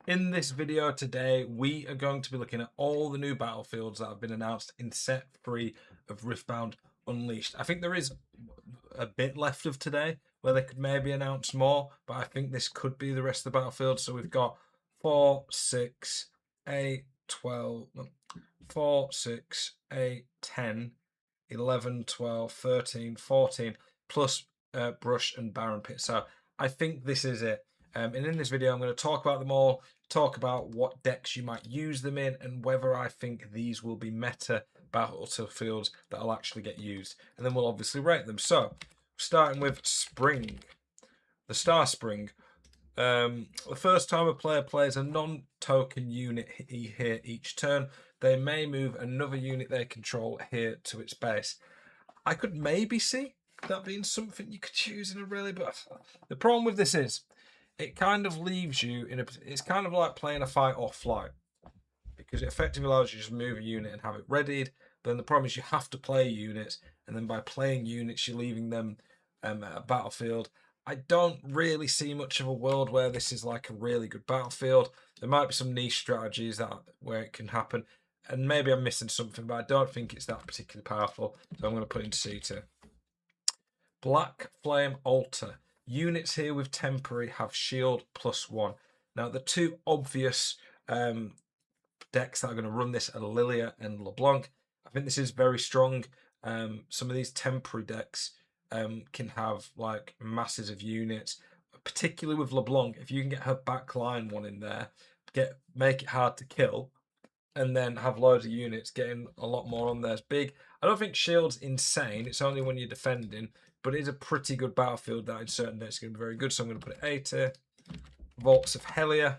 In this video today, we are going to be looking at all the new battlefields that have been announced in set 3 of Riftbound Unleashed. I think there is a bit left of today where they could maybe announce more, but I think this could be the rest of the battlefield. So we've got 4, 6, 8, 12, 4, 6, 8, 10, 11, 12, 13, 14, plus Brush and Baron Pit. So I think this is it. And in this video, I'm going to talk about them all, talk about what decks you might use them in, and whether I think these will be meta battlefields that will actually get used. And then we'll obviously rate them. So, starting with Spring, the Star Spring. The first time a player plays a non-token unit here each turn, they may move another unit they control here to its base. I could maybe see that being something you could use in a rally, but the problem with this is it kind of leaves you in a. It's kind of like playing a fight or flight because it effectively allows you to just move a unit and have it readied. But then the problem is you have to play units, and then by playing units, you're leaving them at a battlefield. I don't really see much of a world where this is like a really good battlefield. There might be some niche strategies that where it can happen, and maybe I'm missing something, but I don't think it's that particularly powerful. So I'm going to put it into C2. Black Flame Altar. Units here with temporary have shield +1. Now, the two obvious decks that are going to run this are Lilia and LeBlanc. I think this is very strong. Some of these temporary decks can have like masses of units, particularly with LeBlanc. If you can get her backline one in there, make it hard to kill, and then have loads of units, getting a lot more on there is big. I don't think shield's insane. It's only when you're defending, but it is a pretty good battlefield that in certain decks is going to be very good. So I'm going to put it A tier. Vaults of Helia.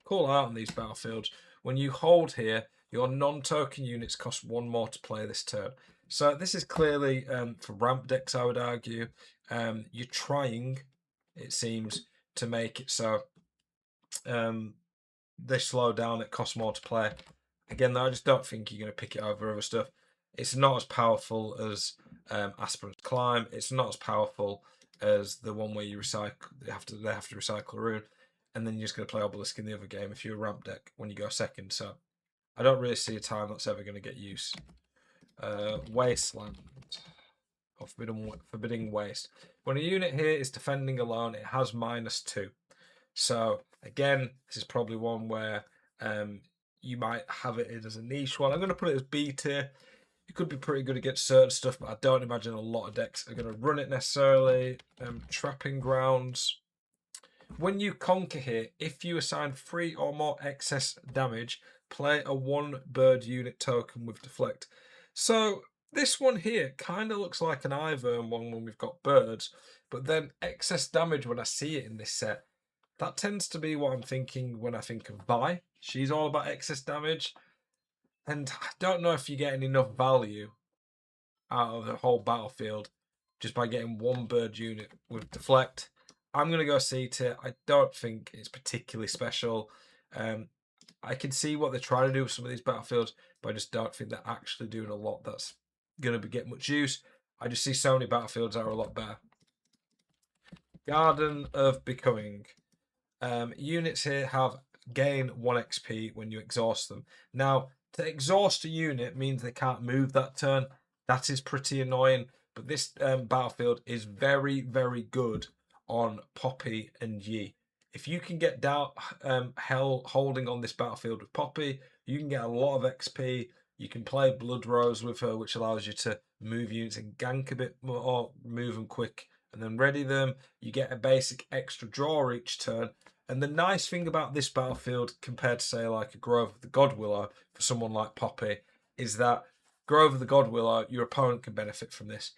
Call out on these battlefields. When you hold here, your non-token units cost 1 more to play this turn. So this is clearly for ramp decks, I would argue. You're trying, it seems, to make it so they slow down, it costs more to play. Again, though, I just don't think you're going to pick it over other stuff. It's not as powerful as Aspirant's Climb. It's not as powerful as the one where you recycle. They have to recycle a rune, and then you're just going to play Obelisk in the other game if you're a ramp deck when you go second. So I don't really see a time that's ever going to get use. Wasteland. Or Forbidding Waste. When a unit here is defending alone, it has -2. So again, this is probably one where you might have it as a niche one. I'm going to put it as B tier. It could be pretty good against certain stuff, but I don't imagine a lot of decks are going to run it necessarily. Trapping Grounds. When you conquer here, if you assign 3 or more excess damage, play a 1 bird unit token with deflect. So this one here kind of looks like an Ivern one when we've got birds, but then excess damage when I see it in this set, that tends to be what I'm thinking when I think of Vi. She's all about excess damage, and I don't know if you're getting enough value out of the whole battlefield just by getting 1 bird unit with deflect. I'm going to go C tier. I don't think it's particularly special. I can see what they're trying to do with some of these battlefields, but I just don't think they're actually doing a lot that's going to get much use. I just see so many battlefields that are a lot better. Garden of Becoming. Units here have gain 1 XP when you exhaust them. Now, to exhaust a unit means they can't move that turn. That is pretty annoying, but this battlefield is very, very good on Poppy and Yi. If you can get down Hell holding on this battlefield with Poppy, you can get a lot of XP. You can play Blood Rose with her, which allows you to move units and gank a bit more, or move them quick and then ready them. You get a basic extra draw each turn. And the nice thing about this battlefield, compared to say like a Grove of the Godwillow for someone like Poppy, is that Grove of the Godwillow, your opponent can benefit from this.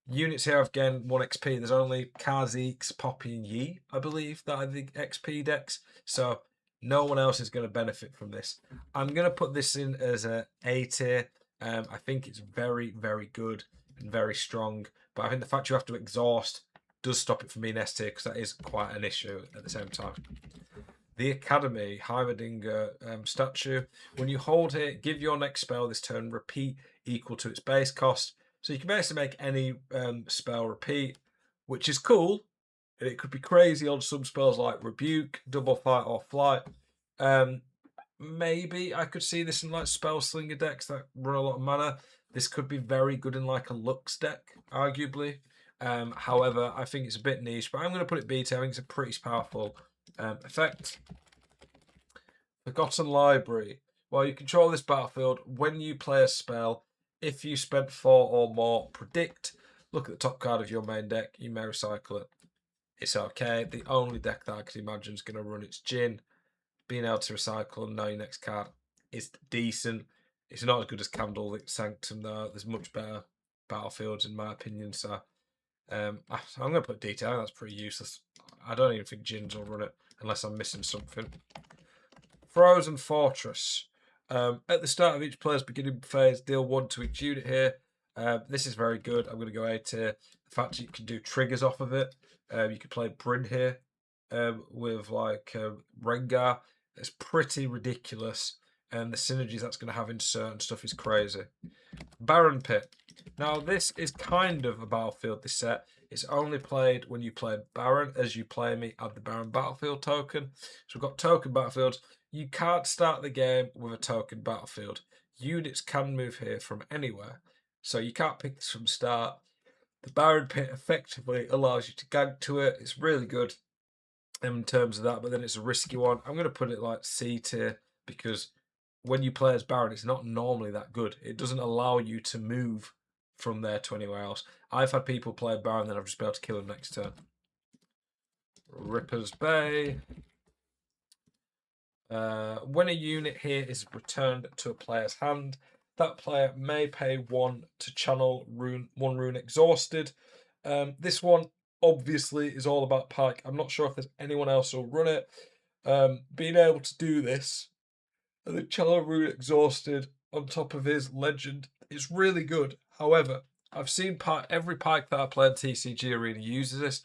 Units here have gained 1 XP. There's only Kha'Zix, Poppy, and Yi, I believe, that are the XP decks. So no one else is going to benefit from this. I'm going to put this in as a A tier. I think it's very, very good and very strong. But I think the fact you have to exhaust does stop it from being S tier, because that is quite an issue at the same time. The Academy, Hadinger statue. When you hold it, give your next spell this turn repeat equal to its base cost. So you can basically make any spell repeat, which is cool and it could be crazy on some spells like Rebuke, Double Fight, or Flight. Maybe I could see this in like Spell Slinger decks that run a lot of mana. This could be very good in like a Lux deck, arguably. However, I think it's a bit niche, but I'm going to put it BT. I think it's a pretty powerful effect. Forgotten Library. While you control this battlefield, when you play a spell, if you spent 4 or more, predict. Look at the top card of your main deck. You may recycle it. It's okay. The only deck that I could imagine is going to run its Jin. Being able to recycle and know your next card is decent. It's not as good as Candlelit Sanctum, though. There's much better battlefields, in my opinion. So I'm going to put detail. That's pretty useless. I don't even think Jins will run it unless I'm missing something. Frozen Fortress. At the start of each player's beginning phase, deal 1 to each unit here. This is very good. I'm going to go A tier. The fact that you can do triggers off of it. You could play Bryn here with like Rengar. It's pretty ridiculous. And the synergies that's going to have in certain stuff is crazy. Baron Pit. Now, this is kind of a battlefield, this set. It's only played when you play Baron. As you play me, add the Baron battlefield token. So we've got token battlefields. You can't start the game with a token battlefield. Units can move here from anywhere. So you can't pick this from start. The Baron Pit effectively allows you to gank to it. It's really good in terms of that, but then it's a risky one. I'm going to put it like C tier because when you play as Baron, it's not normally that good. It doesn't allow you to move from there to anywhere else. I've had people play Baron, then I've just been able to kill him next turn. Ripper's Bay. When a unit here is returned to a player's hand, that player may pay 1 to channel one rune exhausted. This one obviously is all about Pike. I'm not sure if there's anyone else who'll run it. Being able to do this and the channel rune exhausted on top of his legend is really good. However, I've seen every Pike that I play in TCG Arena uses this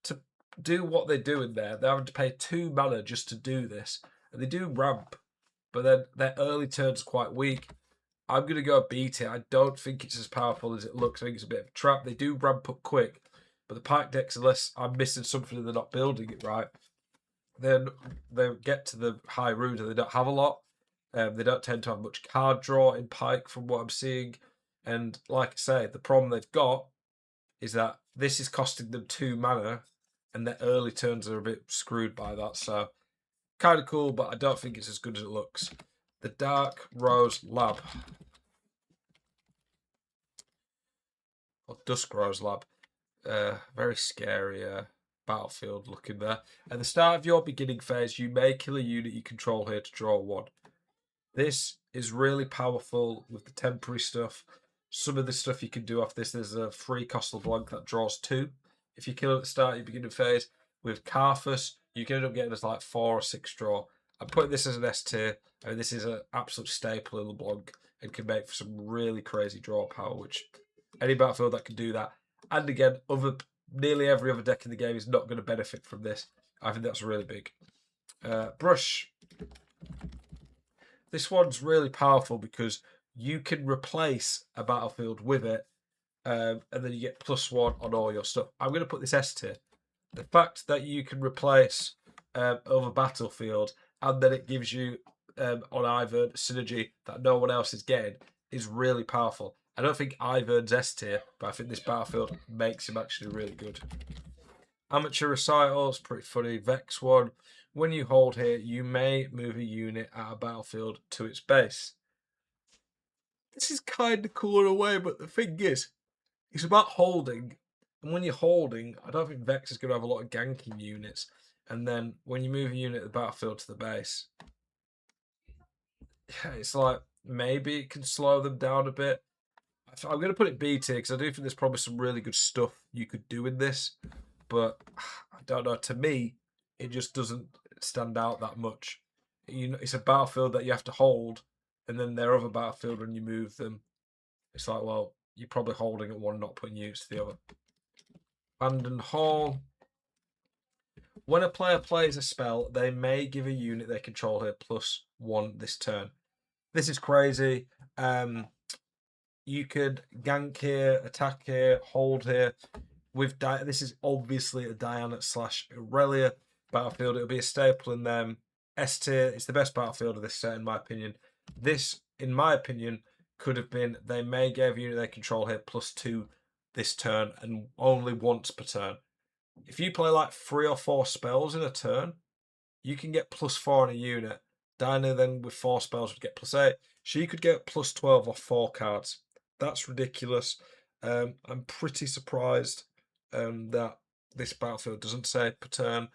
to do what they do in there. They're having to pay 2 mana just to do this. And they do ramp, but then their early turn's quite weak. I'm going to go B tier. I don't think it's as powerful as it looks. I think it's a bit of a trap. They do ramp up quick, but the Pike decks, unless I'm missing something and they're not building it right, then they get to the high rune and they don't have a lot. They don't tend to have much card draw in Pike from what I'm seeing. And like I say, the problem they've got is that this is costing them 2 mana and their early turns are a bit screwed by that. So kind of cool, but I don't think it's as good as it looks. The Dark Rose Lab. Or Dusk Rose Lab. Very scary battlefield looking there. At the start of your beginning phase, you may kill a unit you control here to draw 1. This is really powerful with the temporary stuff. Some of the stuff you can do off this, there's a free Costal Blanc that draws 2. If you kill it at the start of your beginning phase, with Carthus, you can end up getting as like 4 or 6 draw. I'm putting this as an S tier. I mean, this is an absolute staple in LeBlanc and can make for some really crazy draw power, which any battlefield that can do that. And again, nearly every other deck in the game is not going to benefit from this. I think that's really big. Brush. This one's really powerful because you can replace a battlefield with it, and then you get +1 on all your stuff. I'm going to put this S tier. The fact that you can replace over battlefield and then it gives you on Ivern synergy that no one else is getting is really powerful. I don't think Ivern's S tier, but I think this battlefield makes him actually really good. Amateur Recital is pretty funny. Vex one. When you hold here, you may move a unit at a battlefield to its base. This is kind of cool in a way, but the thing is, it's about holding. And when you're holding, I don't think Vex is going to have a lot of ganking units. And then when you move a unit at the battlefield to the base, it's like maybe it can slow them down a bit. I'm going to put it B tier because I do think there's probably some really good stuff you could do in this. But I don't know. To me, it just doesn't stand out that much. You know, it's a battlefield that you have to hold, and then their other battlefield when you move them, it's like, well, you're probably holding at one, not putting units to the other. Abandoned Hall. When a player plays a spell, they may give a unit they control here +1 this turn. This is crazy. You could gank here, attack here, hold here. with this is obviously a Diana slash Aurelia battlefield. It'll be a staple in them. S tier. It's the best battlefield of this set, in my opinion. This, in my opinion, could have been. They may give unit they control here +2 this turn and only once per turn. If you play like 3 or 4 spells in a turn, you can get +4 on a unit. Dinah then with 4 spells would get +8. She could get +12 off 4 cards. That's ridiculous. I'm pretty surprised that this battlefield doesn't say per turn,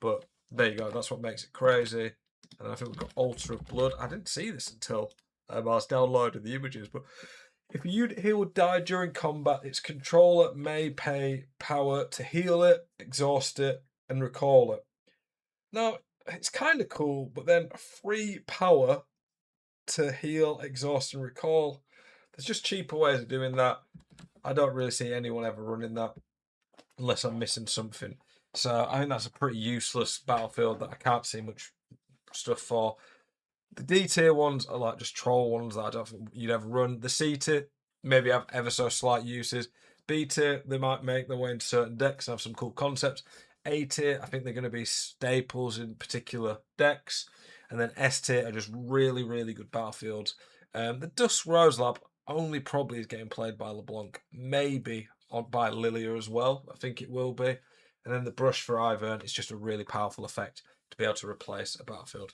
but there you go. That's what makes it crazy. And I think we've got Altar of Blood. I didn't see this until I was downloading the images, but if a unit here would die during combat, its controller may pay power to heal it, exhaust it, and recall it. Now, it's kind of cool, but then free power to heal, exhaust, and recall. There's just cheaper ways of doing that. I don't really see anyone ever running that unless I'm missing something. So I think that's a pretty useless battlefield that I can't see much stuff for. The D tier ones are like just troll ones that I don't think you'd ever run. The C tier maybe have ever so slight uses. B tier, they might make their way into certain decks and have some cool concepts. A tier, I think they're going to be staples in particular decks. And then S tier are just really, really good battlefields. The Dusk Rose Lab only probably is getting played by LeBlanc, maybe by Lilia as well. I think it will be. And then the Brush for Ivern is just a really powerful effect to be able to replace a battlefield.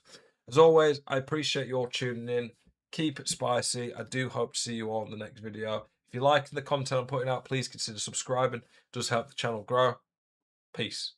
As always, I appreciate you all tuning in. Keep it spicy. I do hope to see you all in the next video. If you're liking the content I'm putting out, please consider subscribing. It does help the channel grow. Peace.